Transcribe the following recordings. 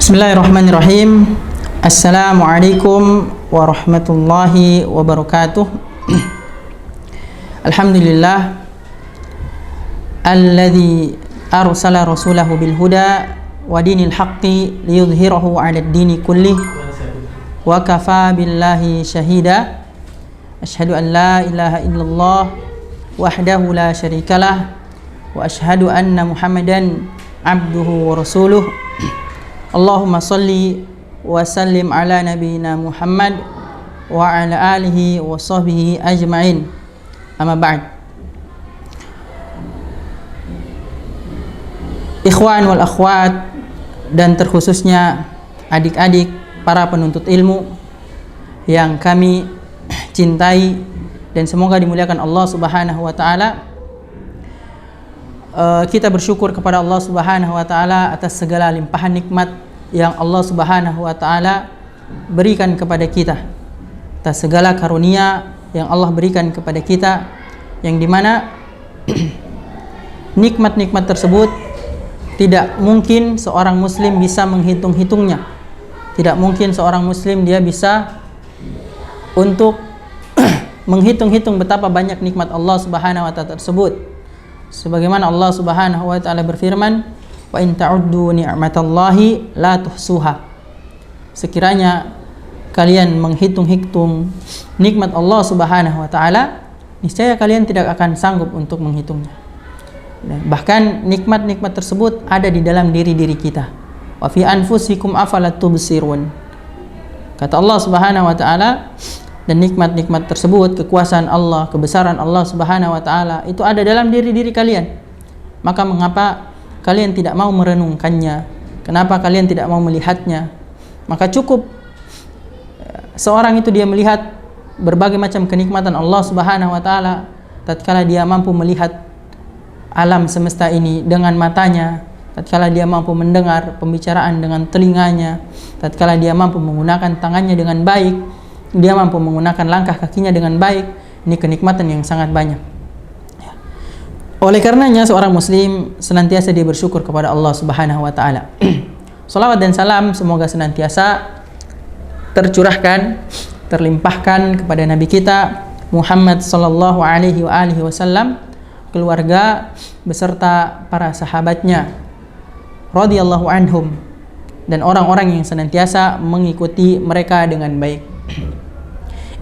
Bismillahirrahmanirrahim. Assalamualaikum warahmatullahi wabarakatuh. Alhamdulillah alladzi arsala rasulahu bil huda wa dinil haqqi liyudhhirahu 'alad dini kullih wa kafa billahi shahida. Asyhadu an la ilaha illallah wahdahu la syarikalah wa asyhadu anna Muhammadan abduhu wa rasuluh. Allahumma salli wa sallim ala nabiyyina Muhammad wa ala alihi wa sahbihi ajma'in. Amma ba'd. Ikhwan wal akhwat, dan terkhususnya adik-adik para penuntut ilmu yang kami cintai dan semoga dimuliakan Allah Subhanahu wa taala. Kita bersyukur kepada Allah Subhanahu wa taala atas segala limpahan nikmat yang Allah Subhanahu wa taala berikan kepada kita, atas segala karunia yang Allah berikan kepada kita, yang dimana nikmat-nikmat tersebut tidak mungkin seorang muslim bisa menghitung-hitungnya. Tidak mungkin seorang muslim dia bisa untuk menghitung-hitung betapa banyak nikmat Allah Subhanahu wa taala tersebut. Sebagaimana Allah Subhanahu wa taala berfirman, "Wa in ta'uddu ni'matallahi la tuhsuha." Sekiranya kalian menghitung-hitung nikmat Allah Subhanahu wa taala, niscaya kalian tidak akan sanggup untuk menghitungnya. Bahkan nikmat-nikmat tersebut ada di dalam diri-diri kita. Wa fi anfusikum afalat tubsirun. Kata Allah Subhanahu wa taala, dan nikmat-nikmat tersebut, kekuasaan Allah, kebesaran Allah Subhanahu wa taala itu ada dalam diri-diri kalian. Maka mengapa kalian tidak mau merenungkannya? Kenapa kalian tidak mau melihatnya? Maka cukup seorang itu dia melihat berbagai macam kenikmatan Allah Subhanahu wa taala tatkala dia mampu melihat alam semesta ini dengan matanya, tatkala dia mampu mendengar pembicaraan dengan telinganya, tatkala dia mampu menggunakan tangannya dengan baik, dia mampu menggunakan langkah kakinya dengan baik. Ini kenikmatan yang sangat banyak. Oleh karenanya seorang muslim senantiasa dia bersyukur kepada Allah Subhanahu wa taala. Salawat dan salam semoga senantiasa tercurahkan, terlimpahkan kepada nabi kita Muhammad sallallahu alaihi wasallam, keluarga beserta para sahabatnya radhiyallahu anhum, dan orang-orang yang senantiasa mengikuti mereka dengan baik.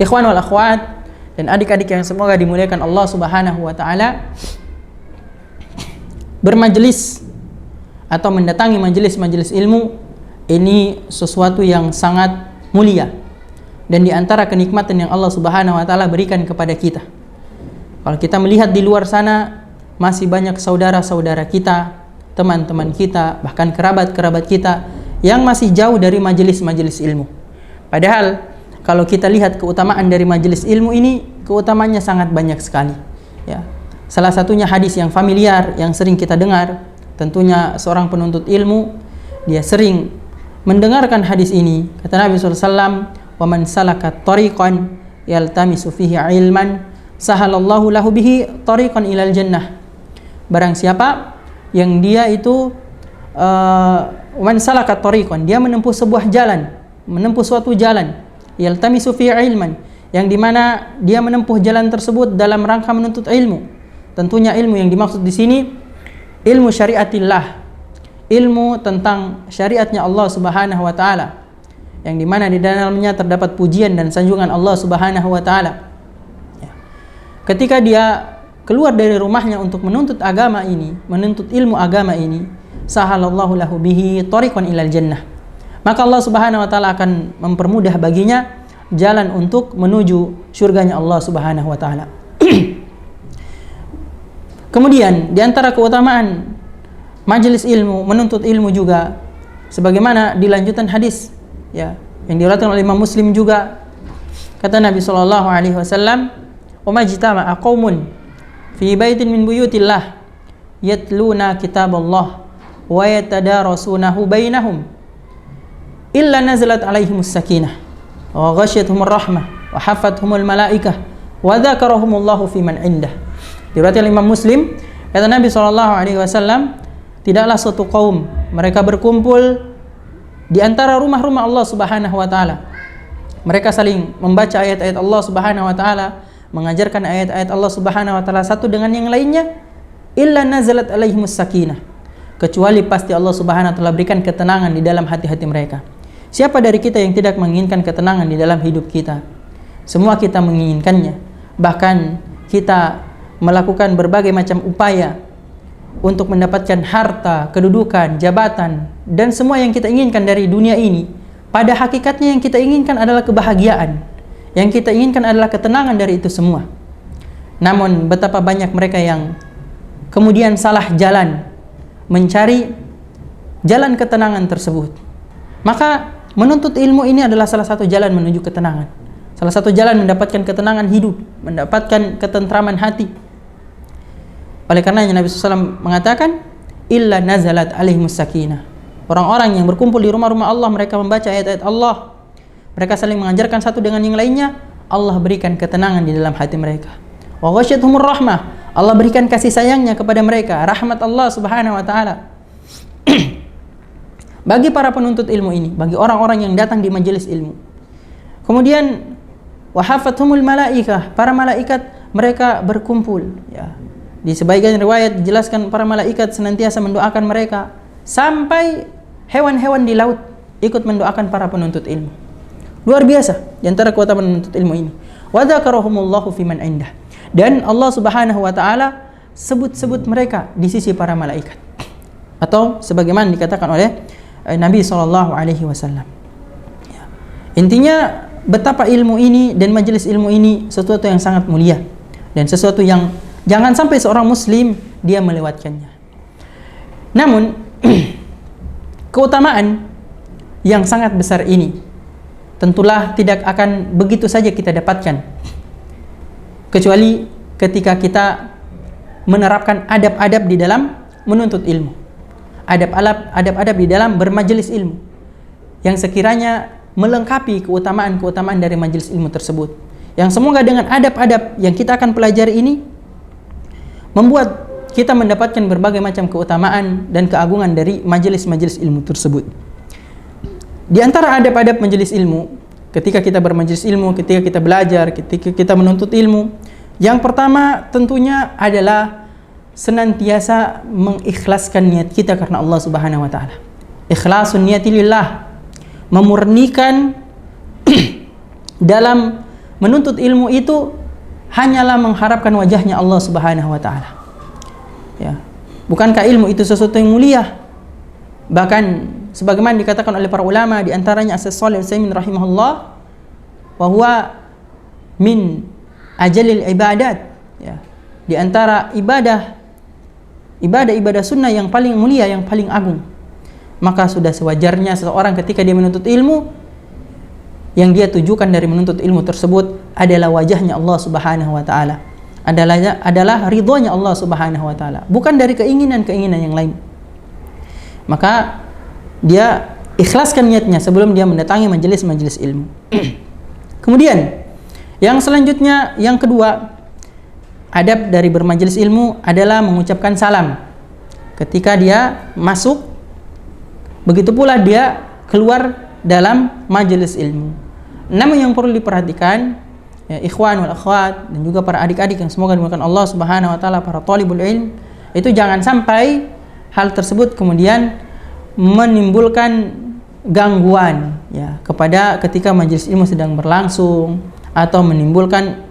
Ikhwan wal akhwat dan adik-adik yang semoga dimuliakan Allah Subhanahu wa taala, bermajelis atau mendatangi majelis-majelis ilmu ini sesuatu yang sangat mulia, dan di antara kenikmatan yang Allah Subhanahu wa taala berikan kepada kita. Kalau kita melihat di luar sana, masih banyak saudara-saudara kita, teman-teman kita, bahkan kerabat-kerabat kita yang masih jauh dari majelis-majelis ilmu. Padahal kalau kita lihat keutamaan dari majelis ilmu ini, keutamaannya sangat banyak sekali. Ya. Salah satunya hadis yang familiar, yang sering kita dengar. Tentunya seorang penuntut ilmu, dia sering mendengarkan hadis ini. Kata Nabi SAW, وَمَنْ سَلَكَ طَرِيقًا يَلْتَمِسُ فِيهِ عِلْمًا سَهَلَ اللَّهُ لَهُ بِهِ طَرِيقًا إِلَى الْجَنَّةِ. Barang siapa yang dia itu وَمَنْ سَلَكَ طَرِيقًا, dia menempuh sebuah jalan, menempuh suatu jalan, yaltamisu fi ilman, yang dimana dia menempuh jalan tersebut dalam rangka menuntut ilmu. Tentunya ilmu yang dimaksud di sini ilmu syariatillah, ilmu tentang syariatnya Allah Subhanahu wa taala, yang dimana di dalamnya terdapat pujian dan sanjungan Allah Subhanahu wa taala. Ketika dia keluar dari rumahnya untuk menuntut agama ini, menuntut ilmu agama ini, sahalallahu lahu bihi thariqan ilal jannah, maka Allah Subhanahu wa taala akan mempermudah baginya jalan untuk menuju surganya Allah Subhanahu wa taala. Kemudian di antara keutamaan majelis ilmu, menuntut ilmu juga, sebagaimana di lanjutan hadis ya yang diriwayatkan oleh Imam Muslim juga, kata Nabi sallallahu alaihi wasallam, "Wa majtama'a qaumun fi baitin min buyutillah yatluna kitaballah wa yatadarasunahu bainahum illa nazalat alaihimus sakinah wa ghasyiyatuhumur rahmah wa hafathumul malaikah wa dzakarahumullahu fi man indah." Diriwayatkan Imam Muslim, kata Nabi SAW, tidaklah suatu kaum mereka berkumpul di antara rumah-rumah Allah Subhanahu wa taala. Mereka saling membaca ayat-ayat Allah Subhanahu wa taala, mengajarkan ayat-ayat Allah Subhanahu wa taala satu dengan yang lainnya, illa nazalat alaihimus sakinah, kecuali pasti Allah Subhanahu wa taala berikan ketenangan di dalam hati-hati mereka. Siapa dari kita yang tidak menginginkan ketenangan di dalam hidup kita? Semua kita menginginkannya. Bahkan kita melakukan berbagai macam upaya untuk mendapatkan harta, kedudukan, jabatan, dan semua yang kita inginkan dari dunia ini. Pada hakikatnya yang kita inginkan adalah kebahagiaan. Yang kita inginkan adalah ketenangan dari itu semua. Namun betapa banyak mereka yang kemudian salah jalan mencari jalan ketenangan tersebut. Maka menuntut ilmu ini adalah salah satu jalan menuju ketenangan. Salah satu jalan mendapatkan ketenangan hidup, mendapatkan ketentraman hati. Oleh karenanya Nabi SAW mengatakan, illa nazalat alaihimus sakinah. Orang-orang yang berkumpul di rumah-rumah Allah, mereka membaca ayat-ayat Allah, mereka saling mengajarkan satu dengan yang lainnya, Allah berikan ketenangan di dalam hati mereka. Wa ghasyiyatuhumur rahmah, Allah berikan kasih sayangnya kepada mereka, rahmat Allah Subhanahu wa taala. Bagi para penuntut ilmu ini, bagi orang-orang yang datang di majelis ilmu. Kemudian wa hafathumul malaikah, para malaikat mereka berkumpul, ya. Di sebagian riwayat dijelaskan para malaikat senantiasa mendoakan mereka, sampai hewan-hewan di laut ikut mendoakan para penuntut ilmu. Luar biasa di antara keutamaan menuntut ilmu ini. Wa dzakarahumullahu fiman indah. Dan Allah Subhanahu wa taala sebut-sebut mereka di sisi para malaikat. Atau sebagaimana dikatakan oleh Nabi sallallahu alaihi wasallam. Ya. Intinya betapa ilmu ini dan majelis ilmu ini sesuatu yang sangat mulia dan sesuatu yang jangan sampai seorang muslim dia melewatkannya. Namun keutamaan yang sangat besar ini tentulah tidak akan begitu saja kita dapatkan, kecuali ketika kita menerapkan adab-adab di dalam menuntut ilmu, adab-adab di dalam bermajelis ilmu yang sekiranya melengkapi keutamaan-keutamaan dari majelis ilmu tersebut, yang semoga dengan adab-adab yang kita akan pelajari ini membuat kita mendapatkan berbagai macam keutamaan dan keagungan dari majelis-majelis ilmu tersebut. Di antara adab-adab majelis ilmu, ketika kita bermajelis ilmu, ketika kita belajar, ketika kita menuntut ilmu, yang pertama tentunya adalah senantiasa mengikhlaskan niat kita karena Allah Subhanahu wa taala. Ikhlasun niyati lillah, memurnikan dalam menuntut ilmu itu hanyalah mengharapkan wajahnya Allah Subhanahu wa taala. Ya. Bukankah ilmu itu sesuatu yang mulia? Bahkan sebagaimana dikatakan oleh para ulama, di antaranya Asy-Syaikh Shalih Al-Utsaimin rahimahullah, wa huwa min ajalil ibadat, ya. Di antara ibadah sunnah yang paling mulia, yang paling agung. Maka sudah sewajarnya seseorang ketika dia menuntut ilmu, yang dia tujukan dari menuntut ilmu tersebut adalah wajahnya Allah Subhanahu wa taala. Adalah ridhonya Allah Subhanahu wa taala, bukan dari keinginan-keinginan yang lain. Maka dia ikhlaskan niatnya sebelum dia mendatangi majelis-majelis ilmu. Kemudian yang selanjutnya, yang kedua, adab dari bermajelis ilmu adalah mengucapkan salam ketika dia masuk, begitu pula dia keluar dalam majelis ilmu. Namun yang perlu diperhatikan, ya, ikhwan wal akhwat dan juga para adik-adik yang semoga dimuliakan Allah Subhanahu wa taala, para thalibul ilm, itu jangan sampai hal tersebut kemudian menimbulkan gangguan, ya, kepada ketika majelis ilmu sedang berlangsung, atau menimbulkan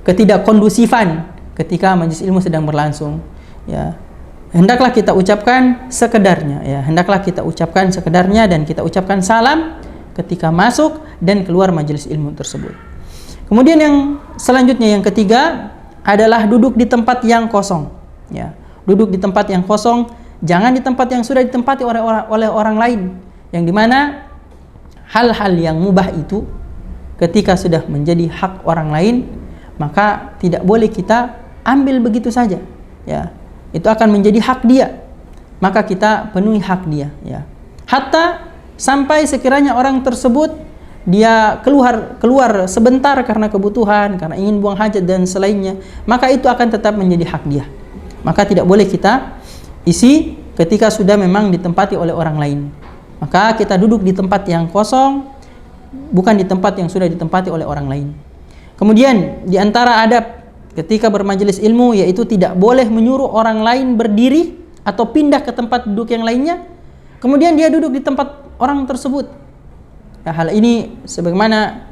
ketidakkondusifan ketika majelis ilmu sedang berlangsung, ya. Hendaklah kita ucapkan sekedarnya, ya. Hendaklah kita ucapkan sekedarnya dan kita ucapkan salam ketika masuk dan keluar majelis ilmu tersebut. Kemudian yang selanjutnya, yang ketiga, adalah duduk di tempat yang kosong, ya. Duduk di tempat yang kosong, jangan di tempat yang sudah ditempati oleh orang lain, yang dimana hal-hal yang mubah itu ketika sudah menjadi hak orang lain, maka tidak boleh kita ambil begitu saja, ya. Itu akan menjadi hak dia, maka kita penuhi hak dia, ya. Hatta sampai sekiranya orang tersebut dia keluar sebentar karena kebutuhan, karena ingin buang hajat dan selainnya, maka itu akan tetap menjadi hak dia. Maka tidak boleh kita isi ketika sudah memang ditempati oleh orang lain. Maka kita duduk di tempat yang kosong, bukan di tempat yang sudah ditempati oleh orang lain. Kemudian di antara adab ketika bermajelis ilmu yaitu tidak boleh menyuruh orang lain berdiri atau pindah ke tempat duduk yang lainnya, kemudian dia duduk di tempat orang tersebut. Ya, hal ini sebagaimana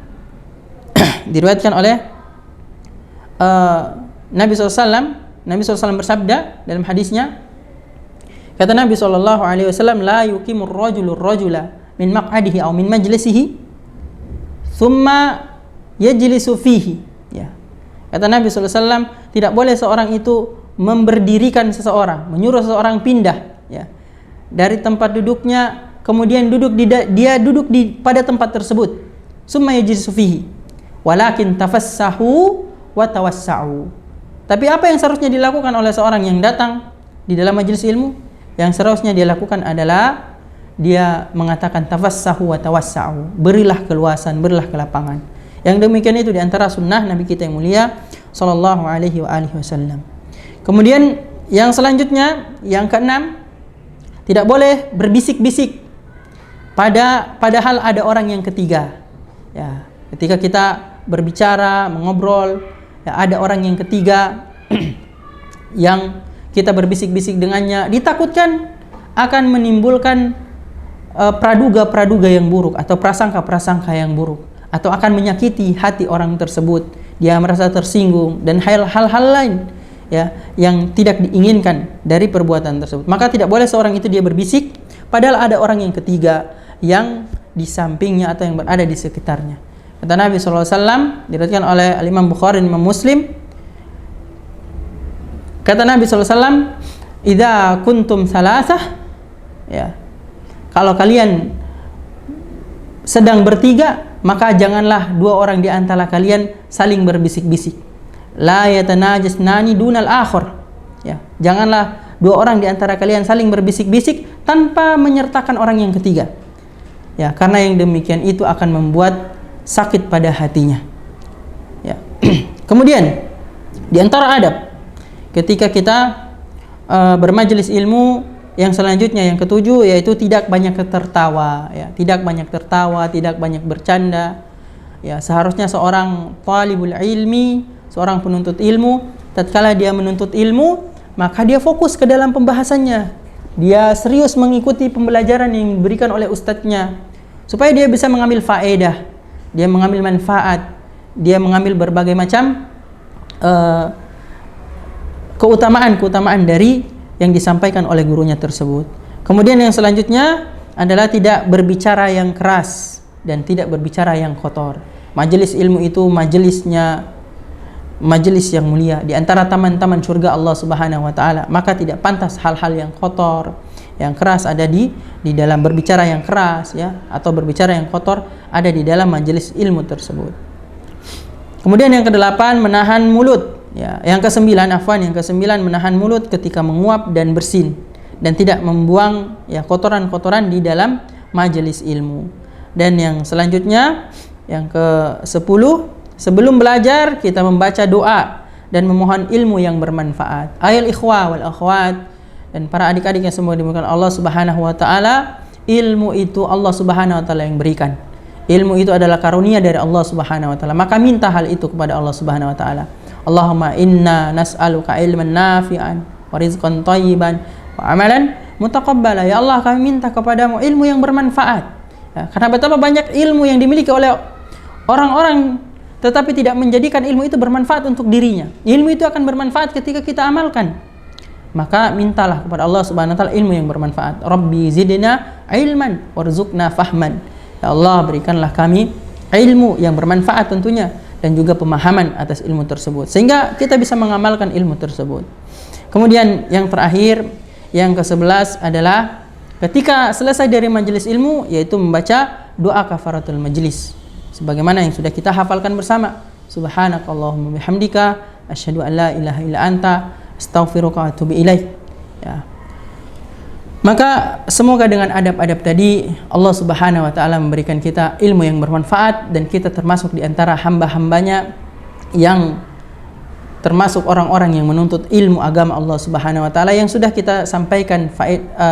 diriwayatkan oleh Nabi SAW. Nabi SAW bersabda dalam hadisnya, kata Nabi SAW, la yuqimur rajulur rajula min maq'adihi aw min majlisihi thumma yajlisu fihi. Ya. Kata Nabi SAW, tidak boleh seorang itu memberdirikan seseorang, menyuruh seseorang pindah, ya, dari tempat duduknya, kemudian dia duduk pada tempat tersebut. Summa yajlisu fihi. Walakin tafassahu wa tawassa'u. Tapi apa yang seharusnya dilakukan oleh seorang yang datang di dalam majelis ilmu? Yang seharusnya dia lakukan adalah dia mengatakan tafassahu wa tawassa'u. Berilah keluasan, berilah kelapangan. Yang demikian itu di antara sunnah Nabi kita yang mulia sallallahu alaihi wasallam. Kemudian yang selanjutnya, yang keenam, tidak boleh berbisik-bisik padahal ada orang yang ketiga. Ya, ketika kita berbicara, mengobrol, ya, ada orang yang ketiga yang kita berbisik-bisik dengannya, ditakutkan akan menimbulkan praduga-praduga yang buruk atau prasangka-prasangka yang buruk, atau akan menyakiti hati orang tersebut. Dia merasa tersinggung dan hal-hal lain, ya, yang tidak diinginkan dari perbuatan tersebut. Maka tidak boleh seorang itu dia berbisik padahal ada orang yang ketiga yang di sampingnya atau yang berada di sekitarnya. Kata Nabi SAW, diriwayatkan oleh Imam Bukhari dan Imam Muslim, kata Nabi SAW, idza kuntum salasah, ya, kalau kalian sedang bertiga, maka janganlah dua orang di antara kalian saling berbisik-bisik. La yatanajasnani dunal akhar. Ya, janganlah dua orang di antara kalian saling berbisik-bisik tanpa menyertakan orang yang ketiga. Ya, karena yang demikian itu akan membuat sakit pada hatinya. Ya. Kemudian di antara adab ketika kita bermajelis ilmu yang selanjutnya, yang ketujuh, yaitu tidak banyak tertawa, ya, tidak banyak tertawa, tidak banyak bercanda. Ya, seharusnya seorang talibul ilmi, seorang penuntut ilmu, tatkala dia menuntut ilmu, maka dia fokus ke dalam pembahasannya. Dia serius mengikuti pembelajaran yang diberikan oleh ustadznya, supaya dia bisa mengambil faedah, dia mengambil manfaat, dia mengambil berbagai macam keutamaan dari yang disampaikan oleh gurunya tersebut. Kemudian yang selanjutnya adalah tidak berbicara yang keras dan tidak berbicara yang kotor. Majelis ilmu itu majelis yang mulia, di antara taman-taman surga Allah Subhanahu wa taala. Maka tidak pantas hal-hal yang kotor, yang keras ada di dalam berbicara yang keras, ya, atau berbicara yang kotor ada di dalam majelis ilmu tersebut. Kemudian yang kedelapan, menahan mulut. Ya, yang kesembilan menahan mulut ketika menguap dan bersin dan tidak membuang, ya, kotoran-kotoran di dalam majelis ilmu. Dan yang selanjutnya, yang ke-10, sebelum belajar kita membaca doa dan memohon ilmu yang bermanfaat. Ayol ikhwah wal akhwat dan para adik-adik yang semua dimuliakan Allah Subhanahu wa taala, ilmu itu Allah Subhanahu wa taala yang berikan. Ilmu itu adalah karunia dari Allah Subhanahu wa taala. Maka minta hal itu kepada Allah Subhanahu wa taala. Allahumma inna nas'aluka ilman nafi'an wa rizqan thayyiban wa amalan mutaqabbala. Ya Allah, kami minta kepadamu ilmu yang bermanfaat. Ya, karena betapa banyak ilmu yang dimiliki oleh orang-orang tetapi tidak menjadikan ilmu itu bermanfaat untuk dirinya. Ilmu itu akan bermanfaat ketika kita amalkan. Maka mintalah kepada Allah Subhanahu wa taala ilmu yang bermanfaat. Rabbi zidna ilman warzuqna fahman. Ya Allah, berikanlah kami ilmu yang bermanfaat tentunya, dan juga pemahaman atas ilmu tersebut sehingga kita bisa mengamalkan ilmu tersebut. Kemudian yang terakhir, yang ke-11 adalah ketika selesai dari majelis ilmu, yaitu membaca doa kafaratul majlis sebagaimana yang sudah kita hafalkan bersama. Subhanakallahumma bihamdika asyhadu an la ilaha illa anta astaghfiruka wa atubu ilaik. Ya. Maka semoga dengan adab-adab tadi Allah Subhanahu wa taala memberikan kita ilmu yang bermanfaat dan kita termasuk di antara hamba-hambanya yang termasuk orang-orang yang menuntut ilmu agama Allah Subhanahu wa taala yang sudah kita sampaikan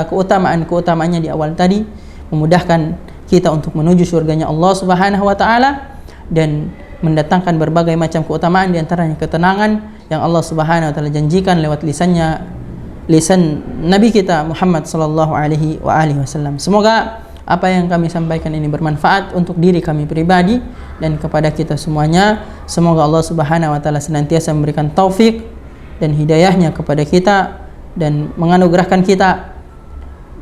keutamaan-keutamaannya di awal tadi, memudahkan kita untuk menuju surganya Allah Subhanahu wa taala dan mendatangkan berbagai macam keutamaan, di antaranya ketenangan yang Allah Subhanahu wa taala janjikan lewat lisan Nabi kita Muhammad sallallahu alaihi wasallam. Semoga apa yang kami sampaikan ini bermanfaat untuk diri kami pribadi dan kepada kita semuanya. Semoga Allah Subhanahu wa taala senantiasa memberikan taufik dan hidayahnya kepada kita dan menganugerahkan kita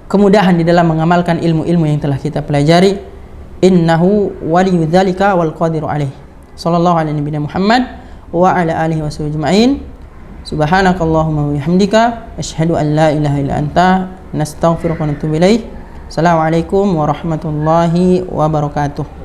kemudahan di dalam mengamalkan ilmu-ilmu yang telah kita pelajari. Innahu waliyudzalika wal qadiru alaih. Sallallahu alaihi wasallam Muhammad wa ala alihi wasallam. Subhanakallahumma wa bihamdika asyhadu an la ilaha illa anta nastaghfiruka wa natubu ilaik. Assalamualaikum warahmatullahi wabarakatuh.